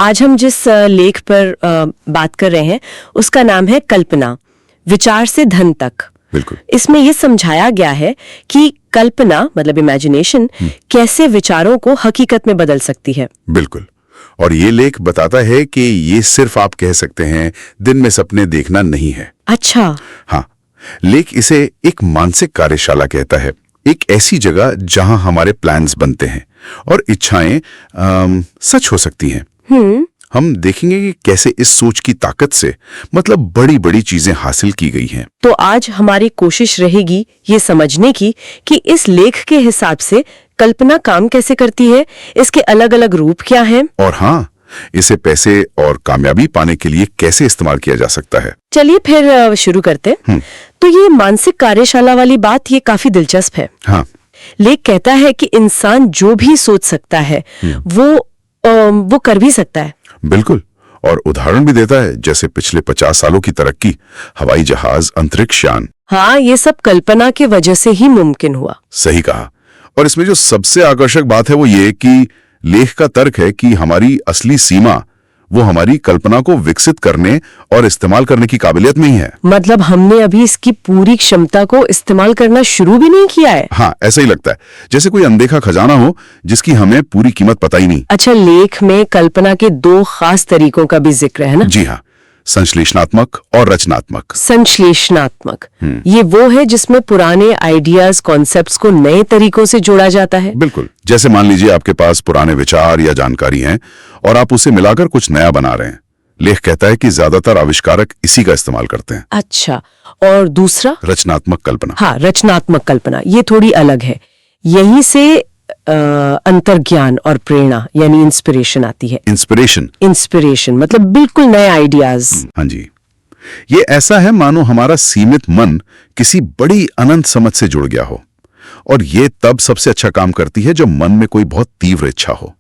आज हम जिस लेख पर बात कर रहे हैं उसका नाम है कल्पना, विचार से धन तक। बिल्कुल। इसमें ये समझाया गया है कि कल्पना मतलब इमेजिनेशन कैसे विचारों को हकीकत में बदल सकती है। बिल्कुल। और ये लेख बताता है कि ये सिर्फ आप कह सकते हैं, दिन में सपने देखना नहीं है। अच्छा। हाँ, लेख इसे एक मानसिक कार्यशाला कहता है, एक ऐसी जगह जहां हमारे प्लान्स बनते हैं और इच्छाएं सच हो सकती हैं। हम देखेंगे कि कैसे इस सोच की ताकत से मतलब बड़ी बड़ी चीजें हासिल की गई हैं। तो आज हमारी कोशिश रहेगी ये समझने की कि इस लेख के हिसाब से कल्पना काम कैसे करती है, इसके अलग अलग रूप क्या हैं, और हाँ, इसे पैसे और कामयाबी पाने के लिए कैसे इस्तेमाल किया जा सकता है। चलिए फिर शुरू करते हैं। तो ये मानसिक कार्यशाला वाली बात ये काफी दिलचस्प है। हाँ। लेख कहता है कि इंसान जो भी सोच सकता है वो कर भी सकता है। बिल्कुल। और उदाहरण भी देता है, जैसे पिछले 50 सालों की तरक्की, हवाई जहाज, अंतरिक्ष यान। हाँ, ये सब कल्पना की वजह से ही मुमकिन हुआ। सही कहा। और इसमें जो सबसे आकर्षक बात है वो ये कि लेख का तर्क है कि हमारी असली सीमा वो हमारी कल्पना को विकसित करने और इस्तेमाल करने की काबिलियत में ही है। मतलब हमने अभी इसकी पूरी क्षमता को इस्तेमाल करना शुरू भी नहीं किया है। हाँ, ऐसा ही लगता है, जैसे कोई अनदेखा खजाना हो जिसकी हमें पूरी कीमत पता ही नहीं। अच्छा, लेख में कल्पना के दो खास तरीकों का भी जिक्र है ना? जी हाँ, संश्लेषणात्मक और रचनात्मक। संश्लेषणात्मक ये वो है जिसमें पुराने आइडियाज, कॉन्सेप्ट्स को नए तरीकों से जोड़ा जाता है। बिल्कुल। जैसे मान लीजिए आपके पास पुराने विचार या जानकारी हैं और आप उसे मिलाकर कुछ नया बना रहे हैं। लेख कहता है कि ज्यादातर आविष्कारक इसी का इस्तेमाल करते हैं। अच्छा, और दूसरा रचनात्मक कल्पना। हाँ, रचनात्मक कल्पना ये थोड़ी अलग है। यहीं से अंतर्ज्ञान और प्रेरणा यानी इंस्पिरेशन आती है। इंस्पिरेशन मतलब बिल्कुल नए आइडियाज। हाँ जी, ये ऐसा है मानो हमारा सीमित मन किसी बड़ी अनंत समझ से जुड़ गया हो, और ये तब सबसे अच्छा काम करती है जब मन में कोई बहुत तीव्र इच्छा हो।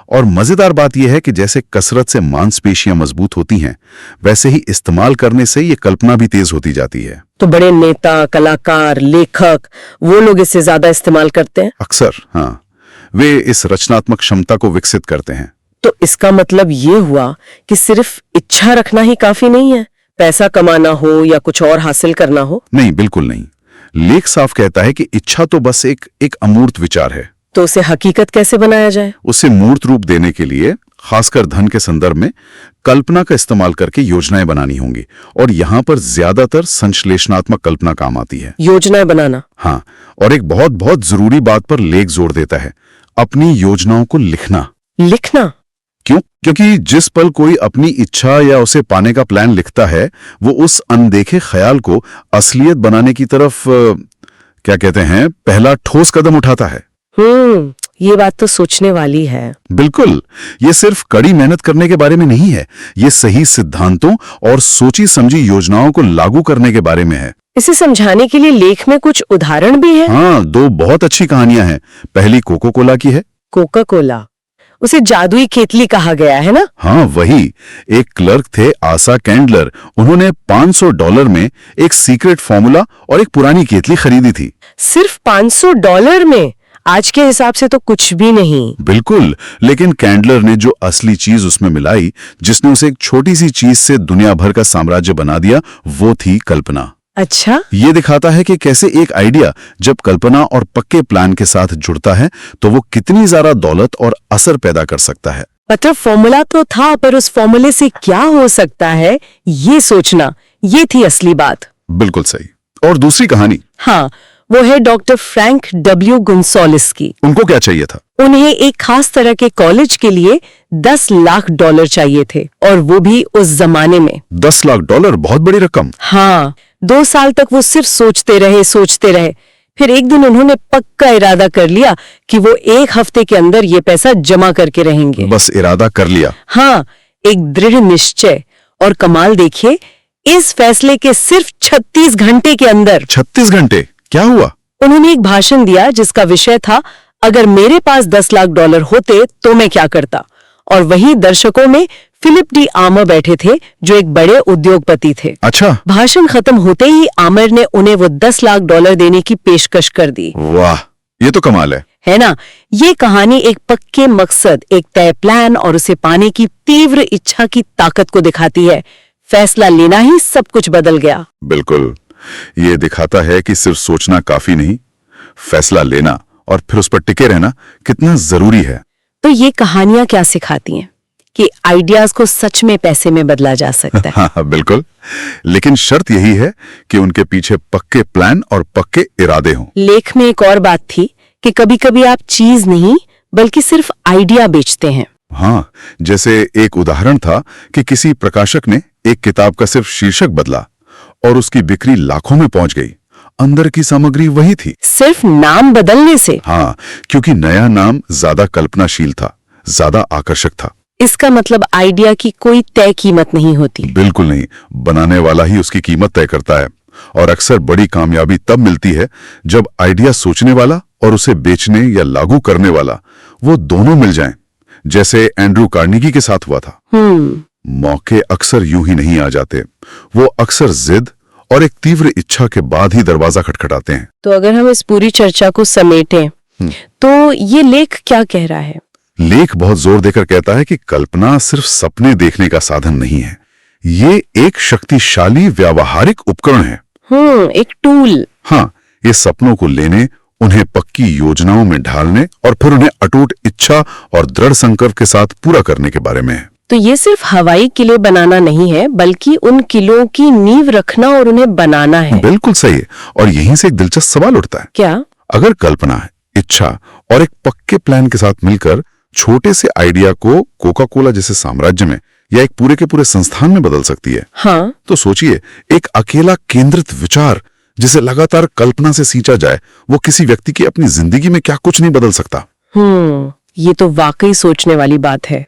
और मजेदार बात यह है कि जैसे कसरत से मांसपेशियां मजबूत होती हैं, वैसे ही इस्तेमाल करने से ये कल्पना भी तेज होती जाती है। तो बड़े नेता, कलाकार, लेखक वो लोग इसे ज्यादा इस्तेमाल करते हैं अक्सर। हाँ, वे इस रचनात्मक क्षमता को विकसित करते हैं। तो इसका मतलब ये हुआ कि सिर्फ इच्छा रखना ही काफी नहीं है, पैसा कमाना हो या कुछ और हासिल करना हो। नहीं, बिल्कुल नहीं। लेख साफ कहता है कि इच्छा तो बस एक अमूर्त विचार है। तो उसे हकीकत कैसे बनाया जाए? उसे मूर्त रूप देने के लिए खासकर धन के संदर्भ में कल्पना का इस्तेमाल करके योजनाएं बनानी होंगी, और यहाँ पर ज्यादातर संश्लेषणात्मक कल्पना काम आती है। योजनाएं बनाना? हाँ, और एक बहुत बहुत जरूरी बात पर लेख जोर देता है, अपनी योजनाओं को लिखना। लिखना क्यों? क्योंकि जिस पल कोई अपनी इच्छा या उसे पाने का प्लान लिखता है, वो उस अनदेखे ख्याल को असलियत बनाने की तरफ क्या कहते हैं, पहला ठोस कदम उठाता है। ये बात तो सोचने वाली है। बिल्कुल। ये सिर्फ कड़ी मेहनत करने के बारे में नहीं है, ये सही सिद्धांतों और सोची समझी योजनाओं को लागू करने के बारे में है। इसे समझाने के लिए लेख में कुछ उदाहरण भी है। हाँ, दो बहुत अच्छी कहानियां हैं। पहली कोको कोला की है। कोका कोला, उसे जादुई केतली कहा गया है ना? हाँ, वही। एक क्लर्क थे, आसा कैंडलर। उन्होंने $500 में एक सीक्रेट फॉर्मूला और एक पुरानी केतली खरीदी थी। सिर्फ $500 में? आज के हिसाब से तो कुछ भी नहीं। बिल्कुल, लेकिन कैंडलर ने जो असली चीज उसमें मिलाई, जिसने उसे एक छोटी सी चीज से दुनिया भर का साम्राज्य बना दिया, वो थी कल्पना। अच्छा, ये दिखाता है कि कैसे एक आइडिया जब कल्पना और पक्के प्लान के साथ जुड़ता है तो वो कितनी ज्यादा दौलत और असर पैदा कर सकता है। मतलब फॉर्मूला तो था, पर उस फॉर्मूले से क्या हो सकता है ये सोचना, ये थी असली बात। बिल्कुल सही। और दूसरी कहानी? हाँ, वो है डॉक्टर फ्रैंक डब्ल्यू गुंसोलिस की। उनको क्या चाहिए था? उन्हें एक खास तरह के कॉलेज के लिए $10 लाख चाहिए थे, और वो भी उस जमाने में। $10 लाख, बहुत बड़ी रकम। हाँ, 2 साल तक वो सिर्फ सोचते रहे। फिर एक दिन उन्होंने पक्का इरादा कर लिया कि वो 1 हफ्ते के अंदर ये पैसा जमा करके रहेंगे। बस इरादा कर लिया? हाँ, एक दृढ़ निश्चय। और कमाल देखिए, इस फैसले के सिर्फ 36 घंटे के अंदर। 36 घंटे? क्या हुआ? उन्होंने एक भाषण दिया जिसका विषय था, अगर मेरे पास $10 लाख होते तो मैं क्या करता। और वहीं दर्शकों में फिलिप डी आमर बैठे थे, जो एक बड़े उद्योगपति थे। अच्छा। भाषण खत्म होते ही आमर ने उन्हें वो $10 लाख देने की पेशकश कर दी। वाह, ये तो कमाल है ना? ये कहानी एक पक्के मकसद, एक तय प्लान और उसे पाने की तीव्र इच्छा की ताकत को दिखाती है। फैसला लेना ही सब कुछ बदल गया। बिल्कुल, ये दिखाता है कि सिर्फ सोचना काफी नहीं, फैसला लेना और फिर उस पर टिके रहना कितना जरूरी है। तो ये कहानियां क्या सिखाती हैं? कि आइडियाज को सच में पैसे में बदला जा सकता है। हाँ, बिल्कुल, लेकिन शर्त यही है कि उनके पीछे पक्के प्लान और पक्के इरादे हों। लेख में एक और बात थी कि कभी-कभी आप चीज नहीं बल्कि सिर्फ आइडिया बेचते हैं। हाँ, जैसे एक उदाहरण था कि किसी प्रकाशक ने एक किताब का सिर्फ शीर्षक बदला और उसकी बिक्री लाखों में पहुंच गई। अंदर की सामग्री वही थी। सिर्फ नाम बदलने से? हाँ, क्योंकि नया नाम ज्यादा कल्पनाशील था, ज्यादा आकर्षक था। इसका मतलब आइडिया की कोई तय कीमत नहीं होती। बिल्कुल नहीं, बनाने वाला ही उसकी कीमत तय करता है। और अक्सर बड़ी कामयाबी तब मिलती है जब आइडिया सोचने वाला और उसे बेचने या लागू करने वाला, वो दोनों मिल जाएं। जैसे एंड्रू कार्नेगी के साथ हुआ था। मौके अक्सर यूं ही नहीं आ जाते, वो अक्सर जिद और एक तीव्र इच्छा के बाद ही दरवाजा खटखटाते हैं। तो अगर हम इस पूरी चर्चा को समेटें तो ये लेख क्या कह रहा है? लेख बहुत जोर देकर कहता है कि कल्पना सिर्फ सपने देखने का साधन नहीं है, ये एक शक्तिशाली व्यावहारिक उपकरण है। एक टूल। हाँ, ये सपनों को लेने, उन्हें पक्की योजनाओं में ढालने और फिर उन्हें अटूट इच्छा और दृढ़ संकल्प के साथ पूरा करने के बारे में है। तो ये सिर्फ हवाई किले बनाना नहीं है, बल्कि उन किलों की नींव रखना और उन्हें बनाना है। बिल्कुल सही है। और यहीं से एक दिलचस्प सवाल उठता है। क्या? अगर कल्पना, इच्छा और एक पक्के प्लान के साथ मिलकर छोटे से आइडिया को कोका कोला जैसे साम्राज्य में या एक पूरे के पूरे संस्थान में बदल सकती है, हाँ, तो सोचिए, एक अकेला केंद्रित विचार जिसे लगातार कल्पना से सींचा जाए, वो किसी व्यक्ति की अपनी जिंदगी में क्या कुछ नहीं बदल सकता। ये तो वाकई सोचने वाली बात है।